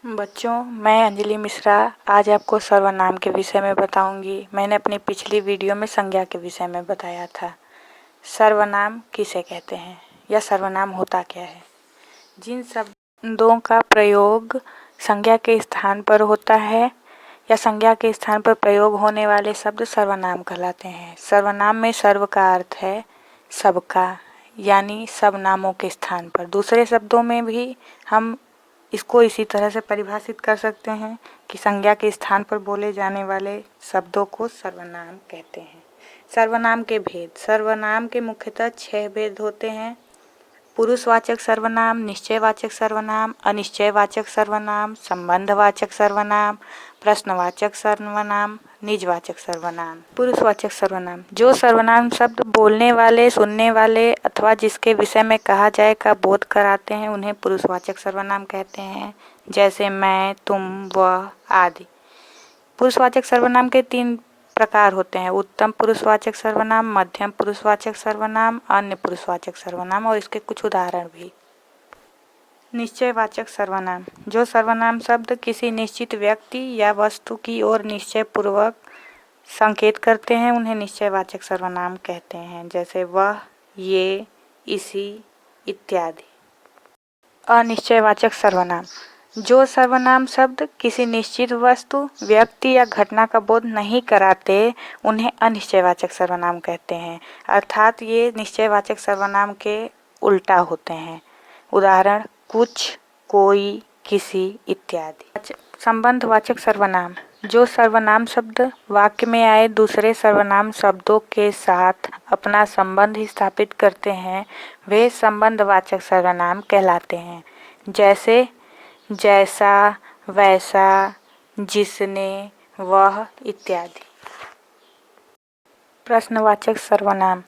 बच्चों, मैं अंजलि मिश्रा आज आपको सर्वनाम के विषय में बताऊंगी। मैंने अपनी पिछली वीडियो में संज्ञा के विषय में बताया था। सर्वनाम किसे कहते हैं या सर्वनाम होता क्या है? जिन शब्दों का प्रयोग संज्ञा के स्थान पर होता है या संज्ञा के स्थान पर प्रयोग होने वाले शब्द सर्वनाम कहलाते हैं। सर्वनाम में सर्व का अर्थ है सबका, यानी सब नामों के स्थान पर। दूसरे शब्दों में भी हम इसको इसी तरह से परिभाषित कर सकते हैं कि संज्ञा के स्थान पर बोले जाने वाले शब्दों को सर्वनाम कहते हैं। सर्वनाम के भेद। सर्वनाम के मुख्यतः 6 भेद होते हैं: पुरुषवाचक सर्वनाम, निश्चयवाचक सर्वनाम, अनिश्चयवाचक सर्वनाम, संबंधवाचक सर्वनाम, प्रश्नवाचक सर्वनाम, निजवाचक सर्वनाम। पुरुषवाचक सर्वनाम: जो सर्वनाम शब्द बोलने वाले, सुनने वाले अथवा जिसके विषय में कहा जाए का बोध कराते हैं उन्हें पुरुषवाचक सर्वनाम कहते हैं, जैसे मैं, तुम, वह आदि। पुरुषवाचक सर्वनाम के 3 प्रकार होते हैं: उत्तम पुरुषवाचक सर्वनाम, मध्यम पुरुषवाचक सर्वनाम, अन्य पुरुषवाचक सर्वनाम। और इसके कुछ उदाहरण भी। निश्चयवाचक सर्वनाम: जो सर्वनाम शब्द किसी निश्चित व्यक्ति या वस्तु की ओर निश्चय पूर्वक संकेत करते हैं उन्हें निश्चयवाचक सर्वनाम कहते हैं, जैसे वह, ये, इसी इत्यादि। अनिश्चयवाचक सर्वनाम: जो सर्वनाम शब्द किसी निश्चित वस्तु, व्यक्ति या घटना का बोध नहीं कराते उन्हें अनिश्चयवाचक सर्वनाम कहते हैं, अर्थात ये निश्चयवाचक सर्वनाम के उल्टा होते हैं। उदाहरण: कुछ, कोई, किसी इत्यादि। संबंधवाचक सर्वनाम: जो सर्वनाम शब्द वाक्य में आए दूसरे सर्वनाम शब्दों के साथ अपना संबंध स्थापित करते हैं वे संबंधवाचक सर्वनाम कहलाते हैं, जैसे जैसा, वैसा, जिसने, वह इत्यादि। प्रश्नवाचक सर्वनाम: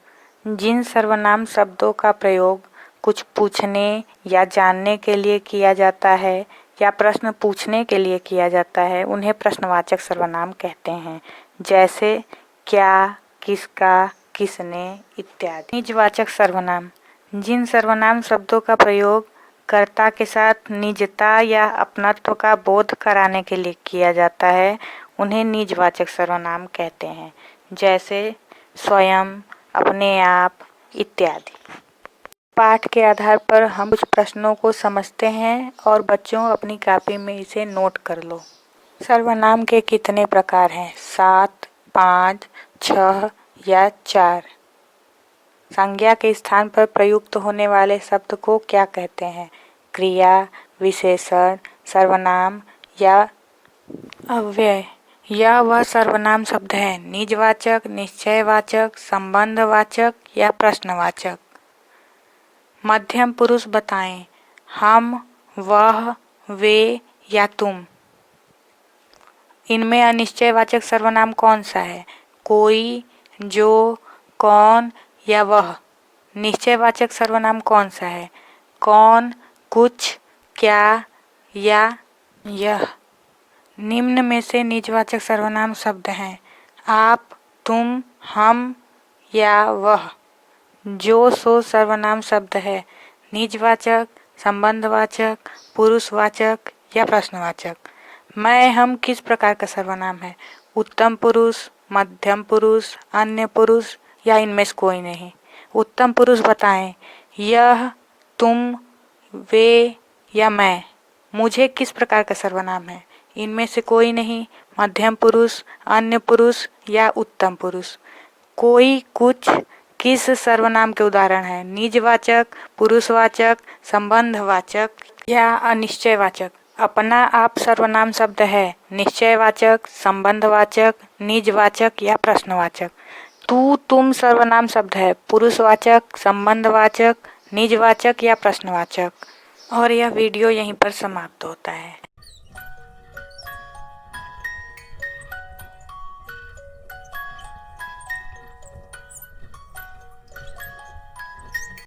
जिन सर्वनाम शब्दों का प्रयोग कुछ पूछने या जानने के लिए किया जाता है या प्रश्न पूछने के लिए किया जाता है उन्हें प्रश्नवाचक सर्वनाम कहते हैं, जैसे क्या, किसका, किसने इत्यादि। निजवाचक सर्वनाम: जिन सर्वनाम शब्दों का प्रयोग कर्ता के साथ निजता या अपनत्व का बोध कराने के लिए किया जाता है उन्हें निजवाचक सर्वनाम कहते हैं, जैसे स्वयं, अपने आप इत्यादि। पाठ के आधार पर हम कुछ प्रश्नों को समझते हैं और बच्चों अपनी कॉपी में इसे नोट कर लो। सर्वनाम के कितने प्रकार हैं? 7, 5, 6 या 4। संज्ञा के स्थान पर प्रयुक्त होने वाले शब्द को क्या कहते हैं? क्रिया, विशेषण, सर्वनाम या अव्यय। यह वह सर्वनाम शब्द है निजवाचक, निश्चयवाचक, संबंधवाचक या प्रश्नवाचक। मध्यम पुरुष बताएं: हम, वह, वे या तुम। इनमें अनिश्चयवाचक सर्वनाम कौन सा है? कोई, जो, कौन या वह। निश्चयवाचक सर्वनाम कौन सा है? कौन, कुछ, क्या या यह। निम्न में से निजवाचक सर्वनाम शब्द हैं: आप, तुम, हम या वह। जो सो सर्वनाम शब्द है निजवाचक, संबंधवाचक, पुरुषवाचक या प्रश्नवाचक। मैं, हम किस प्रकार का सर्वनाम है? उत्तम पुरुष, मध्यम पुरुष, अन्य पुरुष या इनमें से कोई नहीं। उत्तम पुरुष बताएं: यह, तुम, वे या मैं। मुझे किस प्रकार का सर्वनाम है? इनमें से कोई नहीं। मध्यम पुरुष, अन्य पुरुष या उत्तम पुरुष। कोई, कुछ किस सर्वनाम के उदाहरण हैं? निजवाचक, पुरुषवाचक, संबंधवाचक या अनिश्चयवाचक। अपना आप सर्वनाम शब्द है निश्चयवाचक, संबंधवाचक, निजवाचक या प्रश्नवाचक। तू, तुम सर्वनाम शब्द है पुरुषवाचक, संबंधवाचक, निजवाचक या प्रश्नवाचक। और यह वीडियो यहीं पर समाप्त होता है।